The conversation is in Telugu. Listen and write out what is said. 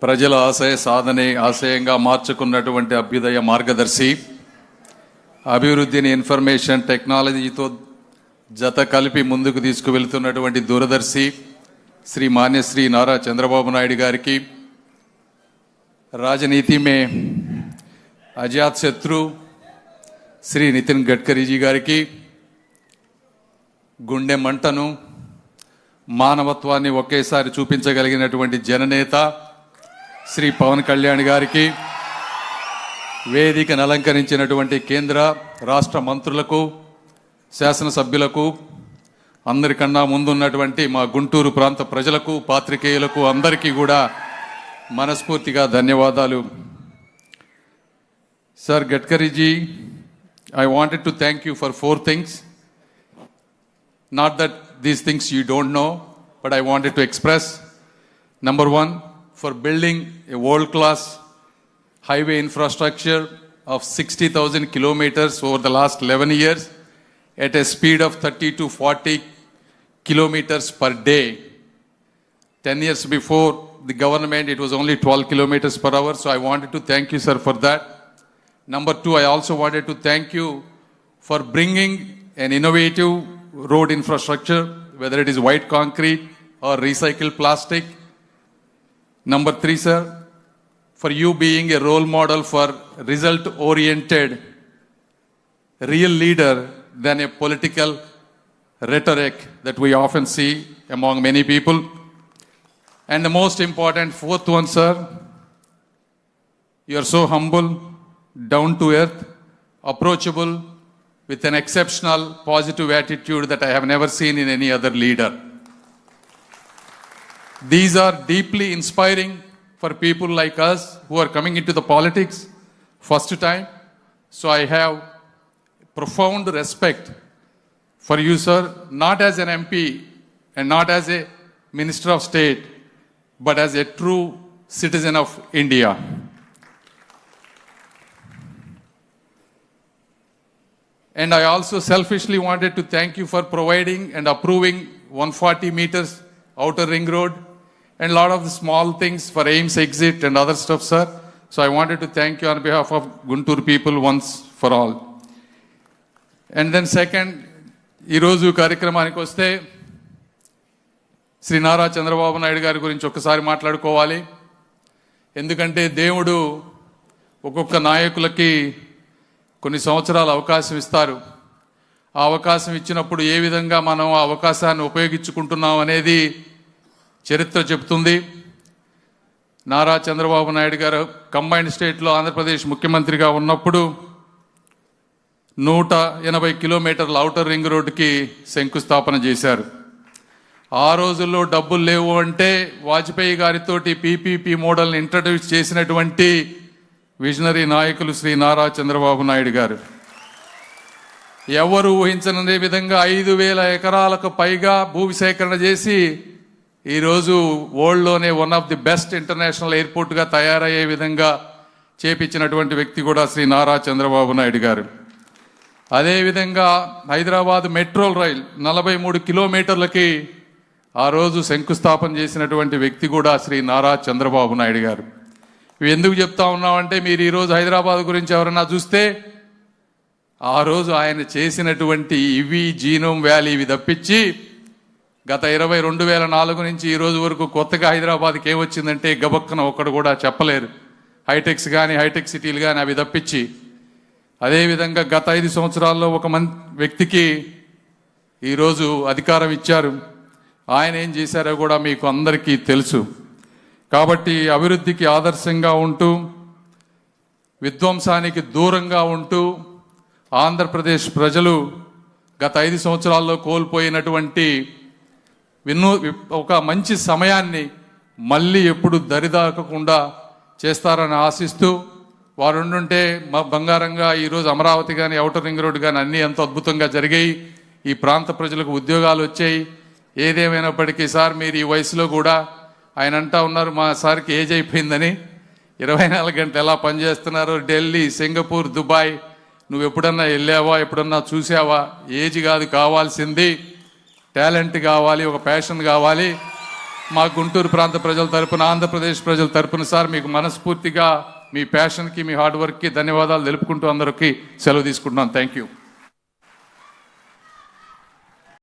ప్రజల ఆశయ సాధనే ఆశయంగా మార్చుకున్నటువంటి అభ్యుదయ మార్గదర్శి, అభివృద్ధిని ఇన్ఫర్మేషన్ టెక్నాలజీతో జత కలిపి ముందుకు తీసుకువెళ్తున్నటువంటి దూరదర్శి శ్రీ మాన్యశ్రీ నారా చంద్రబాబు నాయుడు గారికి, రాజనీతి మే అజాత్ శత్రు శ్రీ నితిన్ గడ్కరీజీ గారికి, గుండె మంటను మానవత్వాన్ని ఒకేసారి చూపించగలిగినటువంటి జననేత శ్రీ పవన్ కళ్యాణ్ గారికి, వేదికను అలంకరించినటువంటి కేంద్ర రాష్ట్ర మంత్రులకు, శాసనసభ్యులకు, అందరికన్నా ముందున్నటువంటి మా గుంటూరు ప్రాంత ప్రజలకు, పాత్రికేయులకు అందరికీ కూడా మనస్ఫూర్తిగా ధన్యవాదాలు. Sir Gadkariji, I wanted to thank you for 4 things. Not that these things you don't know, but I wanted to express. Number 1, for building a world-class highway infrastructure of 60,000 kilometers over the last 11 years at a speed of 30 to 40 kilometers per day. 10 years before the government, it was only 12 kilometers per hour. So I wanted to thank you, sir, for that. Number 2, I also wanted to thank you for bringing an innovative road infrastructure, whether it is white concrete or recycled plastic. Number 3, sir, for you being a role model for result-oriented, real leader than a political rhetoric that we often see among many people. And the most important, 4th one, sir, you are so humble, down to earth, approachable, with an exceptional positive attitude that I have never seen in any other leader. These are deeply inspiring for people like us who are coming into the politics first time. So I have profound respect for you, sir, not as an MP and not as a Minister of State, but as a true citizen of India. And I also selfishly wanted to thank you for providing and approving 140 meters outer ring road and a lot of the small things for AIMS exit and other stuff, sir. So I wanted to thank you on behalf of Guntur people once for all. And then second, ఈరోజు కార్యక్రమానికి వస్తే శ్రీ నారా చంద్రబాబు నాయుడు గారి గురించి ఒక్కసారి మాట్లాడుకోవాలి. ఎందుకంటే దేవుడు ఒక్కొక్క నాయకులకి కొన్ని సంవత్సరాలు అవకాశం ఇస్తారు. ఆ అవకాశం ఇచ్చినప్పుడు ఏ విధంగా మనం ఆ అవకాశాన్ని ఉపయోగించుకుంటున్నాం అనేది చరిత్ర చెబుతుంది. నారా చంద్రబాబు నాయుడు గారు కంబైన్డ్ స్టేట్లో ఆంధ్రప్రదేశ్ ముఖ్యమంత్రిగా ఉన్నప్పుడు 180 కిలోమీటర్ల ఔటర్ రింగ్ రోడ్డుకి శంకుస్థాపన చేశారు. ఆ రోజుల్లో డబ్బులు లేవు అంటే వాజ్పేయి గారితోటి పీపీపీ మోడల్ని ఇంట్రడ్యూస్ చేసినటువంటి విజనరీ నాయకులు శ్రీ నారా చంద్రబాబు నాయుడు గారు. ఎవరు ఊహించని విధంగా 5,000 ఎకరాలకు పైగా భూసేకరణ చేసి ఈరోజు వరల్డ్లోనే one of the best international ఎయిర్పోర్ట్గా తయారయ్యే విధంగా చేపించినటువంటి వ్యక్తి కూడా శ్రీ నారా చంద్రబాబు నాయుడు గారు. అదేవిధంగా హైదరాబాద్ మెట్రో రైల్ 43 కిలోమీటర్లకి ఆ రోజు శంకుస్థాపన చేసినటువంటి వ్యక్తి కూడా శ్రీ నారా చంద్రబాబు నాయుడు గారు. ఇవి ఎందుకు చెప్తా ఉన్నామంటే మీరు ఈరోజు హైదరాబాద్ గురించి ఎవరైనా చూస్తే ఆ రోజు ఆయన చేసినటువంటి ఇవి జీనోమ్ వ్యాలీ ఇవి తప్పించి గత 2004 నుంచి ఈ రోజు వరకు కొత్తగా హైదరాబాద్కి ఏమొచ్చిందంటే గబక్కన ఒక్కడు కూడా చెప్పలేరు. హైటెక్స్ కానీ హైటెక్ సిటీలు కానీ అవి తప్పించి. అదేవిధంగా గత 5 సంవత్సరాల్లో ఒక వ్యక్తికి ఈరోజు అధికారం ఇచ్చారు. ఆయన ఏం చేశారో కూడా మీకు అందరికీ తెలుసు. కాబట్టి అభివృద్ధికి ఆదర్శంగా ఉంటూ విధ్వంసానికి దూరంగా ఉంటూ ఆంధ్రప్రదేశ్ ప్రజలు గత 5 సంవత్సరాల్లో కోల్పోయినటువంటి ఒక మంచి సమయాన్ని మళ్ళీ ఎప్పుడు దరిదాకకుండా చేస్తారని ఆశిస్తూ వారు ఉండుంటే బంగారంగా ఈరోజు అమరావతి కానీ ఔటర్ రింగ్ రోడ్ కానీ అన్నీ ఎంతో అద్భుతంగా జరిగాయి. ఈ ప్రాంత ప్రజలకు ఉద్యోగాలు వచ్చాయి. ఏదేమైనప్పటికీ సార్ మీరు ఈ వయసులో కూడా ఆయన అంటా ఉన్నారు మా సార్కి ఏజ్ అయిపోయిందని. 24 గంటలు ఎలా పనిచేస్తున్నారు. ఢిల్లీ, సింగపూర్, దుబాయ్ నువ్వు ఎప్పుడన్నా వెళ్ళావా, ఎప్పుడన్నా చూసావా? ఏజ్ కాదు కావాల్సింది, టాలెంట్ కావాలి, ఒక ప్యాషన్ కావాలి. మా గుంటూరు ప్రాంత ప్రజల తరపున, ఆంధ్రప్రదేశ్ ప్రజల తరపున సార్ మీకు మనస్ఫూర్తిగా మీ ప్యాషన్కి, మీ హార్డ్ వర్క్కి ధన్యవాదాలు తెలుపుకుంటూ అందరికీ సెలవు తీసుకుంటున్నాను. Thank you.